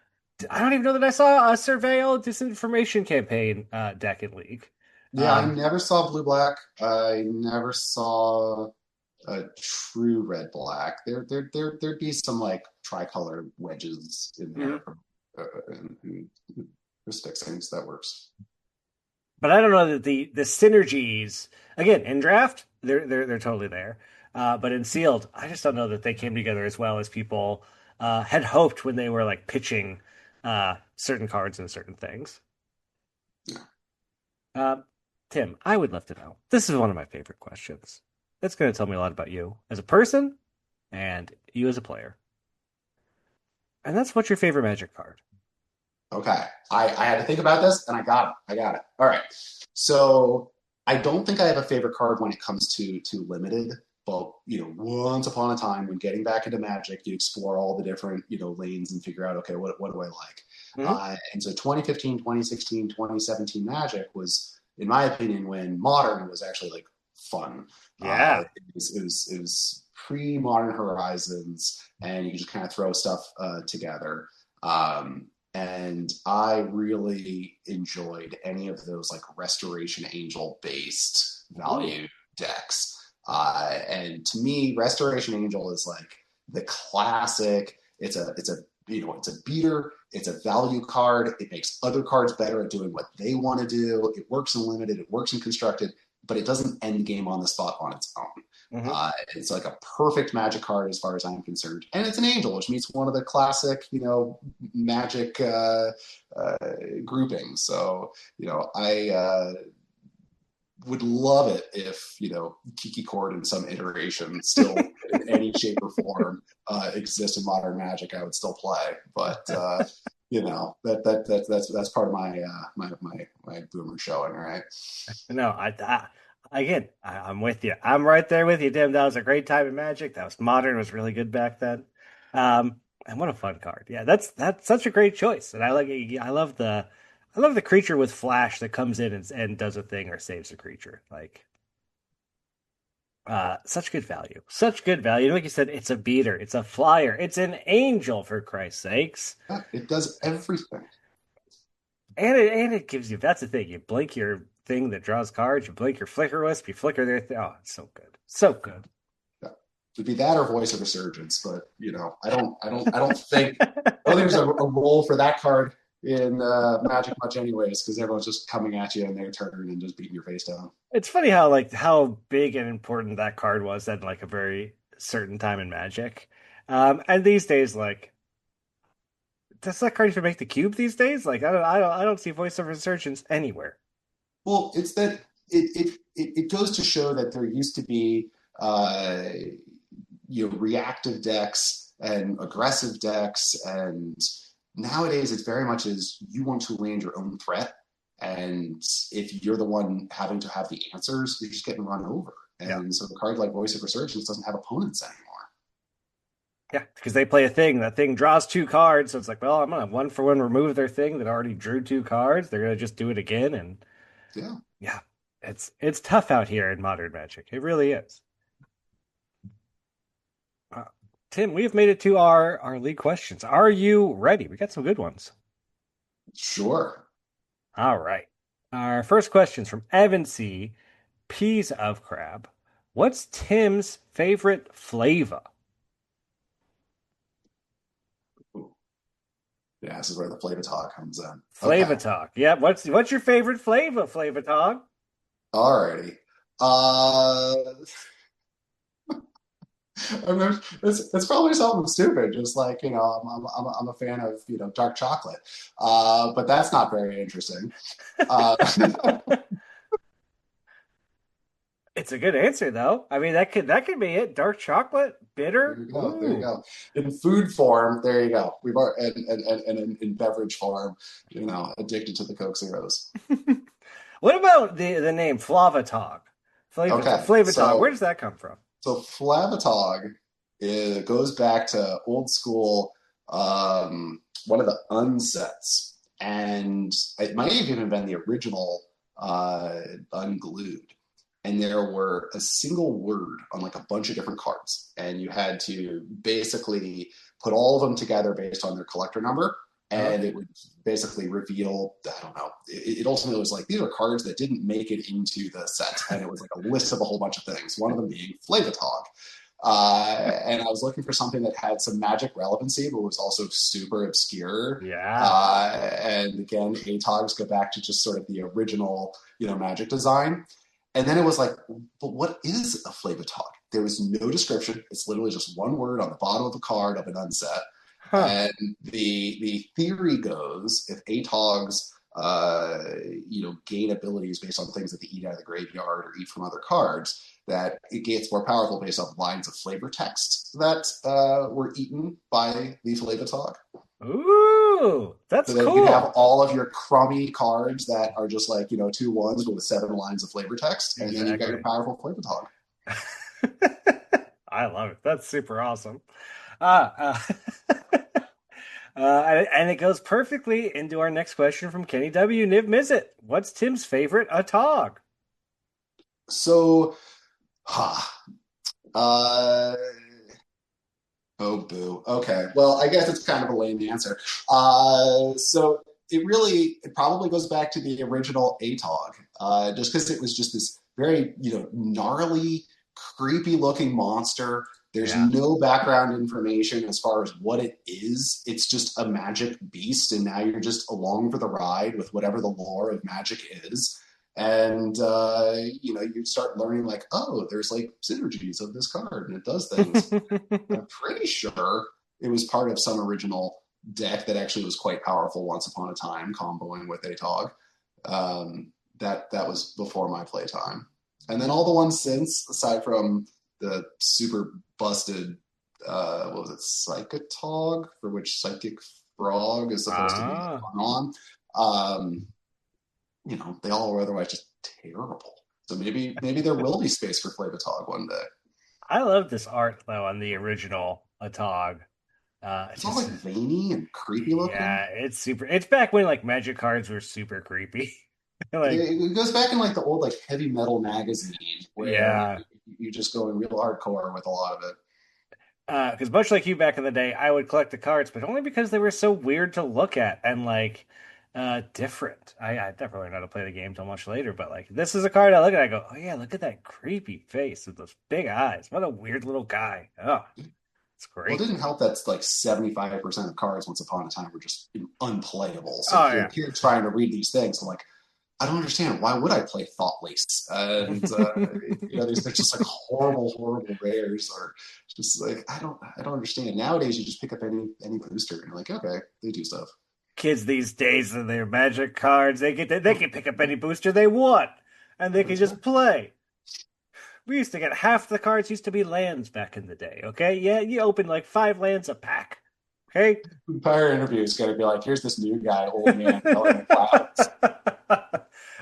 I don't even know that I saw a surveil disinformation campaign deck in League. Yeah, I Um, never saw blue black. I never saw a true red black. There'd be some like tricolor wedges in mhm. there, and just fixings that works. But I don't know that the synergies, again, in draft they're totally there, but in sealed, I just don't know that they came together as well as people had hoped when they were like pitching certain cards and certain things. Yeah. Uh, Tim, I would love to know. This is one of my favorite questions. It's going to tell me a lot about you as a person and you as a player. And that's, what's your favorite Magic card? Okay. I had to think about this and I got it. I got it. All right. So I don't think I have a favorite card when it comes to limited, but once upon a time when getting back into Magic, you explore all the different, lanes and figure out, okay, what do I like? Hmm. And so 2015, 2016, 2017 Magic was, in my opinion, when modern was actually like fun. Yeah. It was pre-modern horizons and you could just kind of throw stuff together. And I really enjoyed any of those like Restoration Angel based Ooh. value decks. And to me, Restoration Angel is like the classic. It's a beater. It's a value card. It makes other cards better at doing what they want to do. It works in limited. It works in constructed, but it doesn't end game on the spot on its own. Hmm. It's like a perfect Magic card as far as I'm concerned, and it's an angel, which means one of the classic, Magic uh, groupings. So, I would love it if Kiki Cord in some iteration still in any shape or form exists in modern Magic. I would still play, but that's part of my boomer showing, right? No, again, I'm with you. I'm right there with you, Tim. That was a great time in Magic. That was modern. It was really good back then. And what a fun card. Yeah, that's such a great choice. And I love the creature with flash that comes in and does a thing or saves a creature. Like, such good value. Such good value. Like you said, it's a beater, it's a flyer, it's an angel, for Christ's sakes. Yeah, it does everything. And it gives you, that's the thing. You blink your thing that draws cards, you blink your flicker wisp, you flicker their oh, it's so good. So good. Yeah. It'd be that or Voice of Resurgence, but I don't think there's a role for that card in Magic much, anyways, because everyone's just coming at you in their turn and just beating your face down. It's funny how big and important that card was at like a very certain time in Magic. And these days, like, does that card even make the cube these days? Like, I don't see voice of resurgence anywhere. Well, it's that it goes to show that there used to be uh, reactive decks and aggressive decks, and nowadays it's very much as you want to land your own threat, and if you're the one having to have the answers, you're just getting run over. And so a card like Voice of Resurgence doesn't have opponents anymore. Yeah, because they play a thing. That thing draws 2 cards, so it's like, well, I'm gonna one for one remove their thing that already drew 2 cards. They're gonna just do it again, and Yeah. yeah, it's tough out here in Modern Magic. It really is. Uh, Tim, we've made it to our league questions. Are you ready? We got some good ones. Sure. All right. Our first question's from Evan C. Peas of Crab. What's Tim's favorite flavor? Yeah, this is where the flavor talk comes in. Flavor Okay. talk. Yeah. What's your favorite flavor? Flavor talk. Alrighty. Uh, I mean, it's probably something stupid, just like I'm a fan of dark chocolate, but that's not very interesting. Uh, It's a good answer though. I mean, that could be it. Dark chocolate, there bitter. you go. There you Ooh. go. In food form, there you go. We've already, and in beverage form, addicted to the Coke Zeros. What about the name Flavatog? Okay, Flavatog. Where does that come from? so Flavatog goes back to old school, one of the unsets, and it might have even been the original unglued. And there were a single word on like a bunch of different cards, and you had to basically put all of them together based on their collector number, and it would basically reveal, I don't know, it ultimately was like, these are cards that didn't make it into the set, and it was like a list of a whole bunch of things, one of them being Flavatog. And I was looking for something that had some magic relevancy, but was also super obscure. Yeah. And again, ATOGs go back to just sort of the original, magic design. And then it was like, but what is a Flavatog? There was no description. It's literally just one word on the bottom of a card of an unset. Huh. And the theory goes, if ATOGs gain abilities based on things that they eat out of the graveyard or eat from other cards, that it gets more powerful based on lines of flavor text that were eaten by the Flavatog. Ooh, that's So then cool. you have all of your crummy cards that are just like, 2 1s but with 7 lines of flavor text, and then you've got your powerful Flavatog. I love it. That's super awesome. Uh, and it goes perfectly into our next question from Kenny W. Niv Mizzet. What's Tim's favorite ATOG? So, uh, oh, boo. Okay. Well, I guess it's kind of a lame answer. So it probably goes back to the original ATOG, just because it was just this very, gnarly, creepy looking monster. There's no background information as far as what it is. It's just a magic beast, and now you're just along for the ride with whatever the lore of magic is. And you start learning like, oh, there's like synergies of this card, and it does things. I'm pretty sure it was part of some original deck that actually was quite powerful once upon a time, comboing with ATOG. That was before my playtime. And then all the ones since, aside from the super busted, what was it, Psychotog, for which Psychic Frog is supposed to be on. They all were otherwise just terrible. So maybe there will be space for Flavatog one day. I love this art though on the original ATOG. It's all like veiny and creepy looking. Yeah, it's super. It's back when like magic cards were super creepy. It goes back in like the old like heavy metal magazine where you just go in real hardcore with a lot of it. Because much like you back in the day, I would collect the cards, but only because they were so weird to look at and like different. I never learned how to play the game till much later, but like this is a card I look at, I go, oh yeah, look at that creepy face with those big eyes. What a weird little guy. Oh, it's great. Well, it didn't help that like 75% of cards once upon a time were just unplayable. So if you're trying to read these things, I'm like, I don't understand. Why would I play Thought Lace? And they're just like horrible, horrible rares, or just like I don't understand. Nowadays, you just pick up any booster, and you're like, okay, they do stuff. Kids these days and their Magic cards, they can pick up any booster they want, and they can just play. We used to get half the cards used to be lands back in the day. Okay, yeah, you open like 5 lands a pack. Okay. Empire interview is going to be like, here's this new guy, old man, coloring clouds.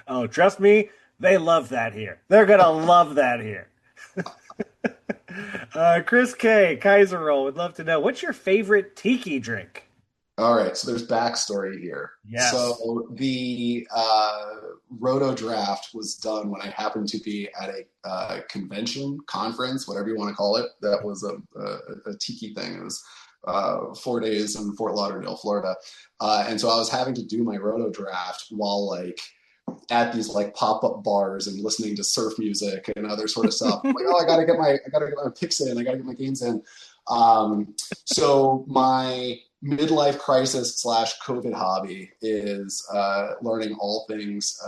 Oh, trust me, they love that here. They're going to love that here. Chris K, Kaiser Roll would love to know, what's your favorite tiki drink? All right, so there's backstory here. Yes. So the Roto draft was done when I happened to be at a convention, conference, whatever you want to call it. That was a tiki thing. It was 4 days in Fort Lauderdale, Florida. And so I was having to do my Roto draft while like at these like pop-up bars and listening to surf music and other sort of stuff. I'm like, oh, I gotta get my picks in, I gotta get my games in. So my midlife crisis / COVID hobby is learning all things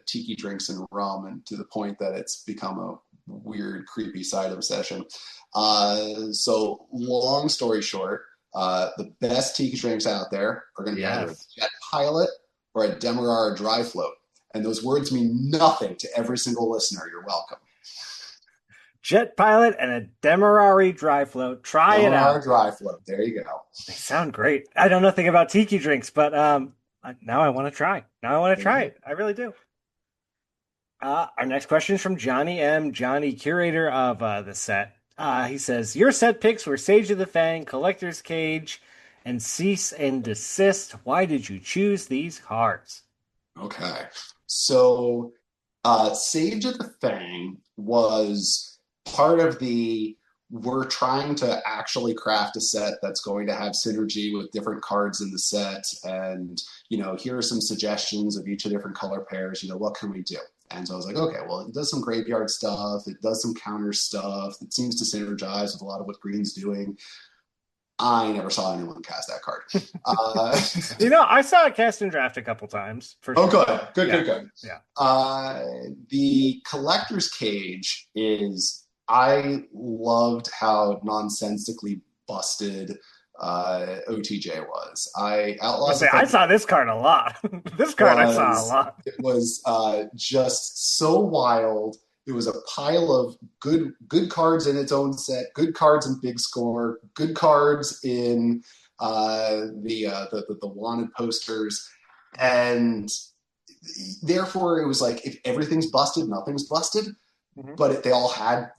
tiki drinks and rum, and to the point that it's become a weird, creepy side obsession. So long story short, the best tiki drinks out there are going to be either a Jet Pilot or a Demerara Dry Float. And those words mean nothing to every single listener. You're welcome. Jet Pilot and a Demerara Dry Float. Try it out. Demerara Dry Float. There you go. They sound great. I know nothing about tiki drinks, but now I want to try. Now I want to try it. I really do. Our next question is from Johnny M. Johnny, curator of the set. He says, your set picks were Sage of the Fang, Collector's Cage, and Cease and Desist. Why did you choose these cards? Okay. So Sage of the Fang was part of we're trying to actually craft a set that's going to have synergy with different cards in the set. And, here are some suggestions of each of different color pairs. What can we do? And so I was like, okay, well, it does some graveyard stuff. It does some counter stuff. It seems to synergize with a lot of what Green's doing. I never saw anyone cast that card. I saw it cast in draft a couple times. For sure. Oh, good. Yeah. The Collector's Cage is, I loved how nonsensically busted OTJ was. I saw this card a lot. I saw a lot. It was just so wild. It was a pile of good cards in its own set, good cards in Big Score, good cards in the wanted posters, and therefore it was like, if everything's busted, nothing's busted. Mm-hmm. But they all had,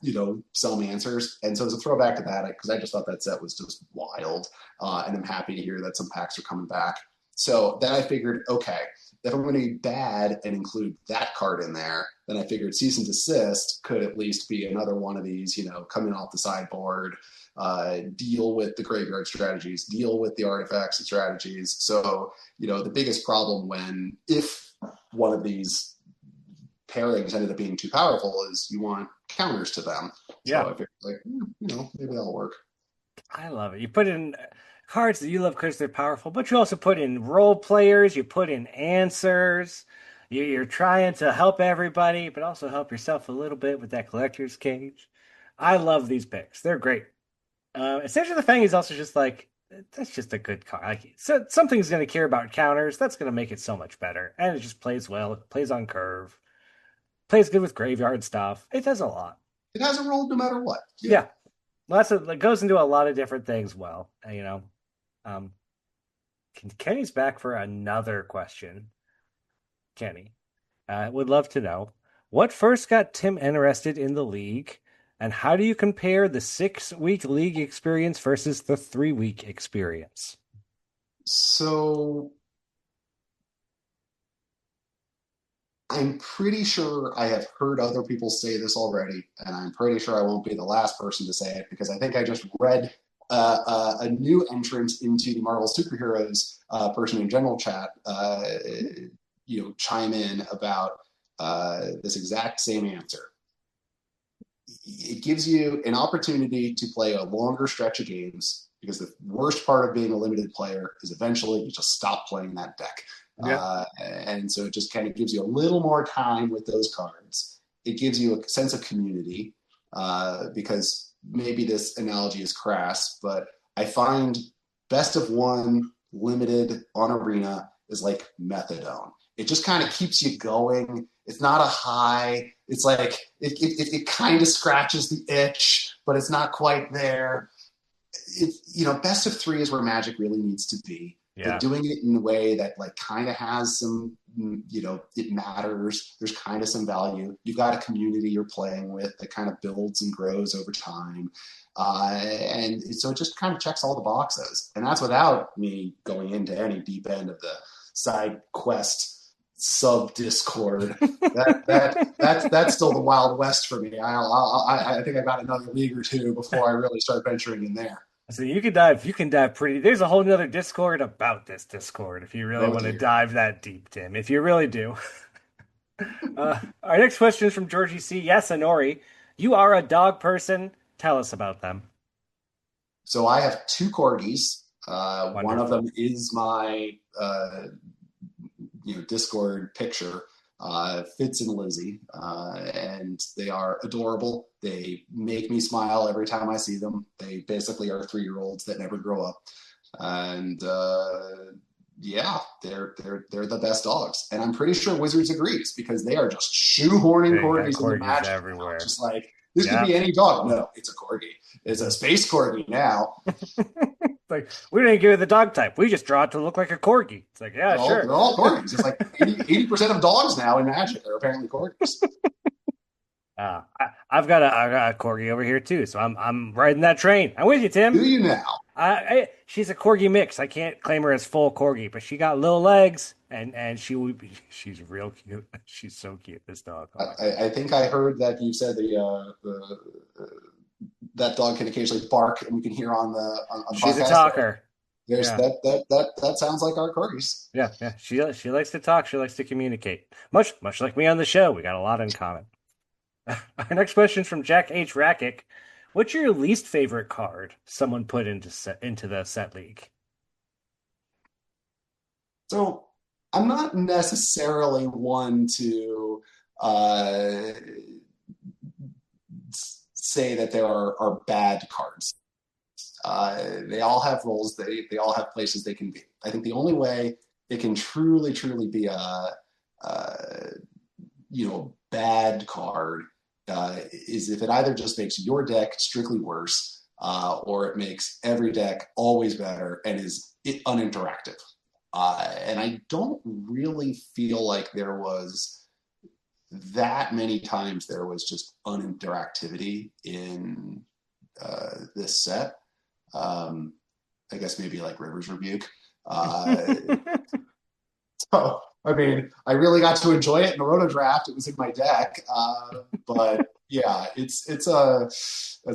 some answers. And so it was a throwback to that, because I just thought that set was just wild. And I'm happy to hear that some packs are coming back. So then I figured, okay, if I'm going to be bad and include that card in there, then I figured Cease and Desist could at least be another one of these, coming off the sideboard, deal with the graveyard strategies, deal with the artifacts and strategies. So, the biggest problem if one of these pairings ended up being too powerful is you want counters to them. Yeah. So I figured, maybe that'll work. I love it. You put in cards that you love because they're powerful, but you also put in role players, you put in answers. You're trying to help everybody, but also help yourself a little bit with that Collector's Cage. I love these picks. They're great. Essentially, the Fang is also just like, that's just a good card. Like, so something's going to care about counters. That's going to make it so much better. And it just plays well. It plays on curve. Plays good with graveyard stuff. It does a lot. It has a role no matter what. Yeah. It goes into a lot of different things well. Kenny's back for another question. Kenny would love to know, what first got Tim interested in the league, and how do you compare the 6-week league experience versus the 3-week experience? So I'm pretty sure I have heard other people say this already, and I'm pretty sure I won't be the last person to say it, because I think I just read a new entrant into the Marvel Superheroes person in general chat, chime in about this exact same answer. It gives you an opportunity to play a longer stretch of games, because the worst part of being a limited player is eventually you just stop playing that deck. And so it just kind of gives you a little more time with those cards. It gives you a sense of community, because maybe this analogy is crass, but I find best of one limited on Arena is like methadone. It just kind of keeps you going. It's not a high. It's like it kind of scratches the itch, but it's not quite there. Best of three is where Magic really needs to be. Yeah. But doing it in a way that like kind of has some, it matters. There's kind of some value. You've got a community you're playing with that kind of builds and grows over time. And so it just kind of checks all the boxes. And that's without me going into any deep end of the side quest sub Discord. That's still the Wild West for me. I think I got another league or two before I really start venturing in there. So you can dive pretty. There's a whole nother Discord about this Discord if you really want to dive that deep, Tim. If you really do. Our next question is from Georgie C. Yasunori. You are a dog person. Tell us about them. So I have two corgis. One of them is my Discord picture. Fitz and Lizzie, and they are adorable. They make me smile every time I see them. They basically are 3-year-olds that never grow up, and they're the best dogs. And I'm pretty sure Wizards agrees because they are just shoehorning corgis in the match everywhere. Just like this could be any dog. No, it's a corgi. It's a space corgi now. Like, we didn't give it the dog type. We just draw it to look like a corgi. It's like, yeah, sure. They're all corgis. It's like 80% of dogs now in Magic are apparently corgis. I've got a corgi over here too, so I'm riding that train. I'm with you, Tim. Do you now? She's a corgi mix. I can't claim her as full corgi, but she got little legs, and she's real cute. She's so cute. This dog. I think I heard that you said that dog can occasionally bark, and we can hear on the She's podcast. A talker. There's that sounds like our corgis. Yeah. She likes to talk. She likes to communicate. Much like me on the show. We got a lot in common. Our next question is from Jack H. Rackick. What's your least favorite card someone put into the set league? So I'm not necessarily one to say that there are bad cards. They all have roles. They all have places they can be. I think the only way it can truly be a bad card is if it either just makes your deck strictly worse, or it makes every deck always better and is uninteractive. And I don't really feel like there was that many times there was just uninteractivity in this set. I guess maybe like River's Rebuke. So, I mean, I really got to enjoy it in the Roto Draft. It was in my deck. But yeah, it's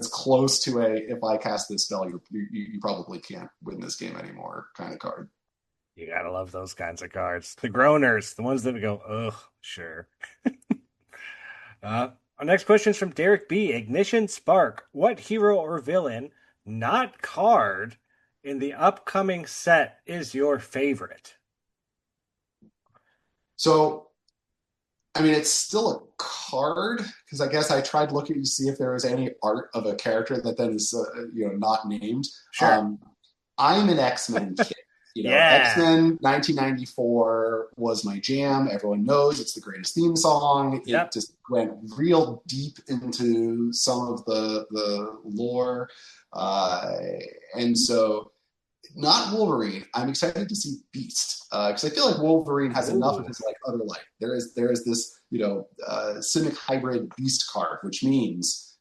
close to a, if I cast this spell, you probably can't win this game anymore kind of card. You gotta love those kinds of cards. The groaners, the ones that we go, ugh, sure. Our next question is from Derek B. Ignition Spark. What hero or villain, not card, in the upcoming set is your favorite? So, I mean, it's still a card, because I guess I tried looking to see if there was any art of a character that then is, not named. Sure. I'm an X-Men kid. X-Men 1994 was my jam. Everyone knows it's the greatest theme song. It just went real deep into some of the lore. And so, not Wolverine. I'm excited to see Beast, because I feel like Wolverine has enough of his other life. There is this Simic hybrid Beast card, which means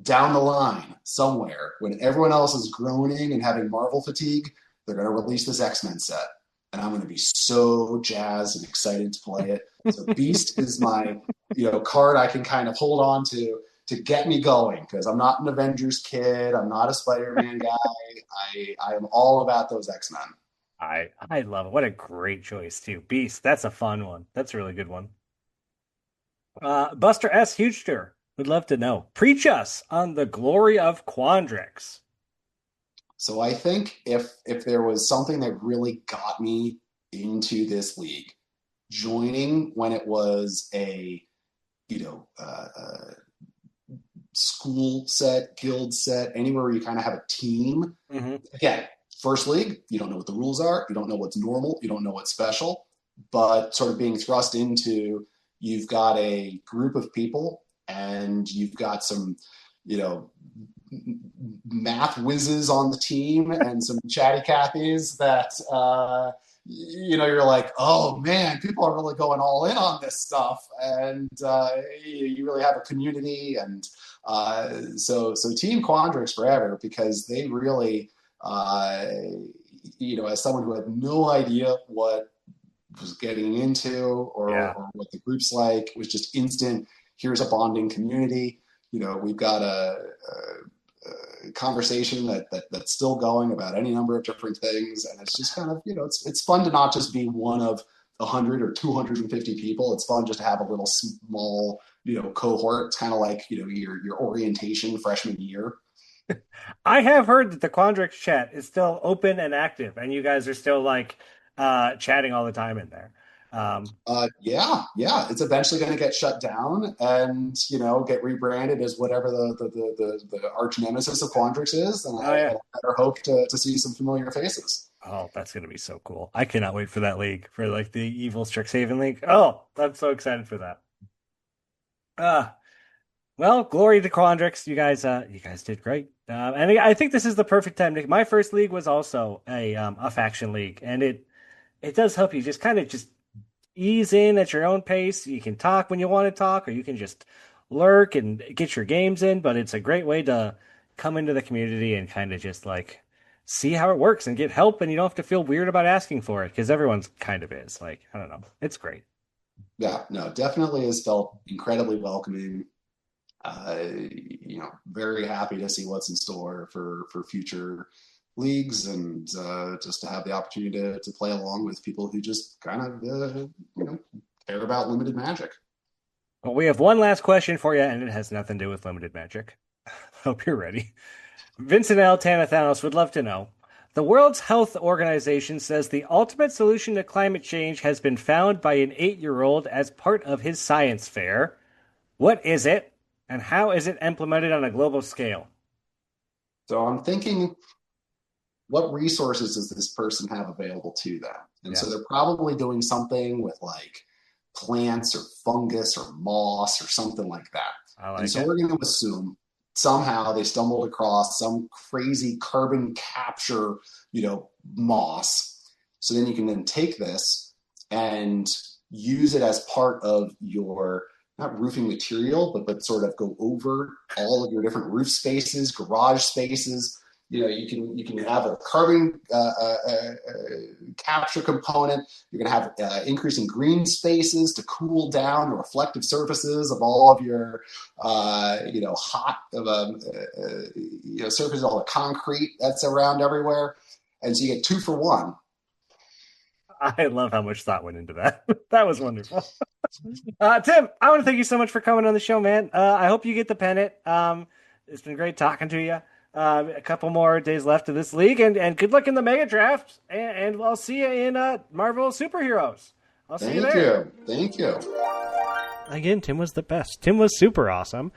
down the line somewhere when everyone else is groaning and having Marvel fatigue, they're going to release this X-Men set, and I'm going to be so jazzed and excited to play it. So Beast is my card I can kind of hold on to get me going, because I'm not an Avengers kid. I'm not a Spider-Man guy. I am all about those X-Men. I love it. What a great choice, too. Beast, that's a fun one. That's a really good one. Buster S. Hugester would love to know. Preach us on the glory of Quandrix. So I think if there was something that really got me into this league, joining when it was a, school set, guild set, anywhere where you kind of have a team. Mm-hmm. Again, first league, you don't know what the rules are. You don't know what's normal. You don't know what's special. But sort of being thrust into, you've got a group of people and you've got some, math whizzes on the team and some chatty Cathys that, you're like, oh man, people are really going all in on this stuff. And you really have a community. And so Team Quandrix forever, because they really, as someone who had no idea what was getting into or what the group's like, was just instant, here's a bonding community. We've got a conversation that's still going about any number of different things, and it's just kind of, it's fun to not just be one of 100 or 250 people. It's fun just to have a little small cohort. It's kind of like your orientation freshman year. I have heard that the Quandrix chat is still open and active, and you guys are still chatting all the time in there. Yeah. It's eventually going to get shut down and get rebranded as whatever the arch nemesis of Quandrix is. And I better hope to see some familiar faces. Oh, that's going to be so cool! I cannot wait for that league, for the evil Strixhaven League. Oh, I'm so excited for that. Well, glory to Quandrix. You guys did great. And I think this is the perfect time. My first league was also a faction league, and it does help you just kind of just ease in at your own pace. You can talk when you want to talk, or you can just lurk and get your games in. But it's a great way to come into the community and kind of just see how it works and get help, and you don't have to feel weird about asking for it, because everyone's kind of is. I don't know. It's great. Yeah, no, definitely has felt incredibly welcoming. Very happy to see what's in store for future leagues, and just to have the opportunity to play along with people who just kind of care about limited magic. Well, we have one last question for you, and it has nothing to do with limited magic. Hope you're ready. Vincent L. Tanathanos would love to know: the World Health Organization says the ultimate solution to climate change has been found by an 8-year-old as part of his science fair. What is it, and how is it implemented on a global scale? So I'm thinking, what resources does this person have available to them? And so they're probably doing something with plants or fungus or moss or something like that. And so we're going to assume somehow they stumbled across some crazy carbon capture, moss. So then you can then take this and use it as part of your, not roofing material, but sort of go over all of your different roof spaces, garage spaces. You can have a carbon capture component. You're going to have increasing green spaces to cool down the reflective surfaces of all of your, hot surfaces, all the concrete that's around everywhere. And so you get 2 for 1. I love how much thought went into that. That was wonderful. Tim, I want to thank you so much for coming on the show, man. I hope you get the pennant. It's been great talking to you. A couple more days left of this league, and good luck in the mega draft. And I'll see you in Marvel Superheroes. I'll see you there. Thank you. Again, Tim was the best. Tim was super awesome.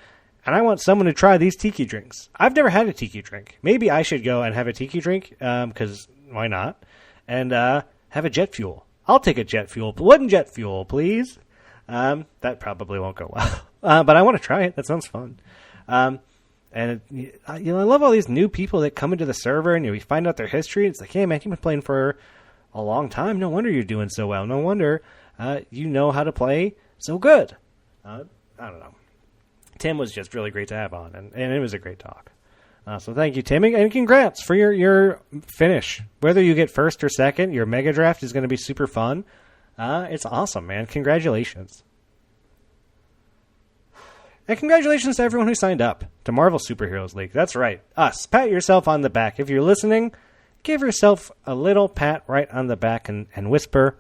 And I want someone to try these tiki drinks. I've never had a tiki drink. Maybe I should go and have a tiki drink, because why not? And have a jet fuel. I'll take a jet fuel. Wooden jet fuel, please. That probably won't go well. But I want to try it. That sounds fun. And I love all these new people that come into the server, and we find out their history. It's like, hey man, you've been playing for a long time. No wonder you're doing so well. No wonder you know how to play so good. I don't know. Tim was just really great to have on, and it was a great talk. So thank you, Tim, and congrats for your finish. Whether you get first or second, your mega draft is going to be super fun. It's awesome, man. Congratulations. And congratulations to everyone who signed up to Marvel Superheroes League. That's right, us. Pat yourself on the back. If you're listening, give yourself a little pat right on the back and whisper,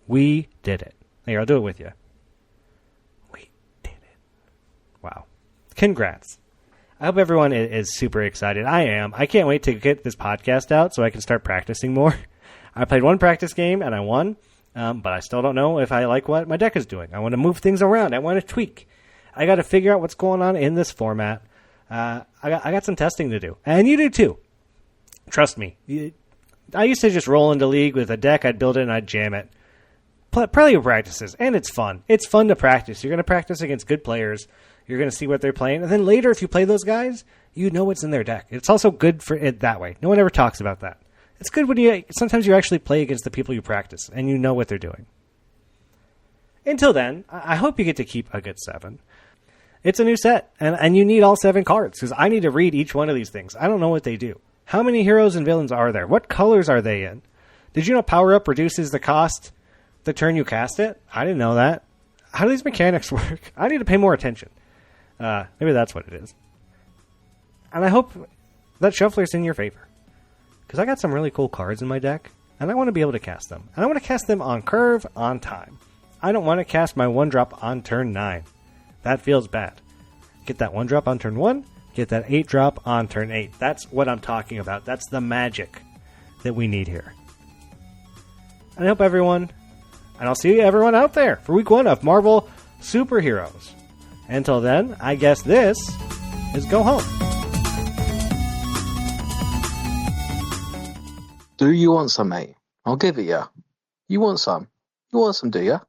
"We did it." Here, I'll do it with you. We did it. Wow. Congrats. I hope everyone is super excited. I am. I can't wait to get this podcast out so I can start practicing more. I played one practice game and I won, but I still don't know if I like what my deck is doing. I want to move things around. I want to tweak. I got to figure out what's going on in this format. I got some testing to do, and you do too. Trust me. I used to just roll into League with a deck. I'd build it and I'd jam it. Plenty of practices, and it's fun. It's fun to practice. You're going to practice against good players. You're going to see what they're playing, and then later, if you play those guys, you know what's in their deck. It's also good for it that way. No one ever talks about that. It's good when sometimes you actually play against the people you practice, and you know what they're doing. Until then, I hope you get to keep a good 7. It's a new set, and you need all 7 cards, because I need to read each one of these things. I don't know what they do. How many heroes and villains are there? What colors are they in? Did you know Power Up reduces the cost the turn you cast it? I didn't know that. How do these mechanics work? I need to pay more attention. Maybe that's what it is. And I hope that Shuffler's in your favor. Because I got some really cool cards in my deck, and I want to be able to cast them. And I want to cast them on curve, on time. I don't want to cast my 1-drop on turn 9. That feels bad. Get that 1-drop on turn 1, get that 8-drop on turn 8. That's what I'm talking about. That's the magic that we need here. And I hope everyone, and I'll see everyone out there for week 1 of Marvel Superheroes. Until then, I guess this is Go Home. Do you want some, mate? I'll give it you. You want some? You want some, do you?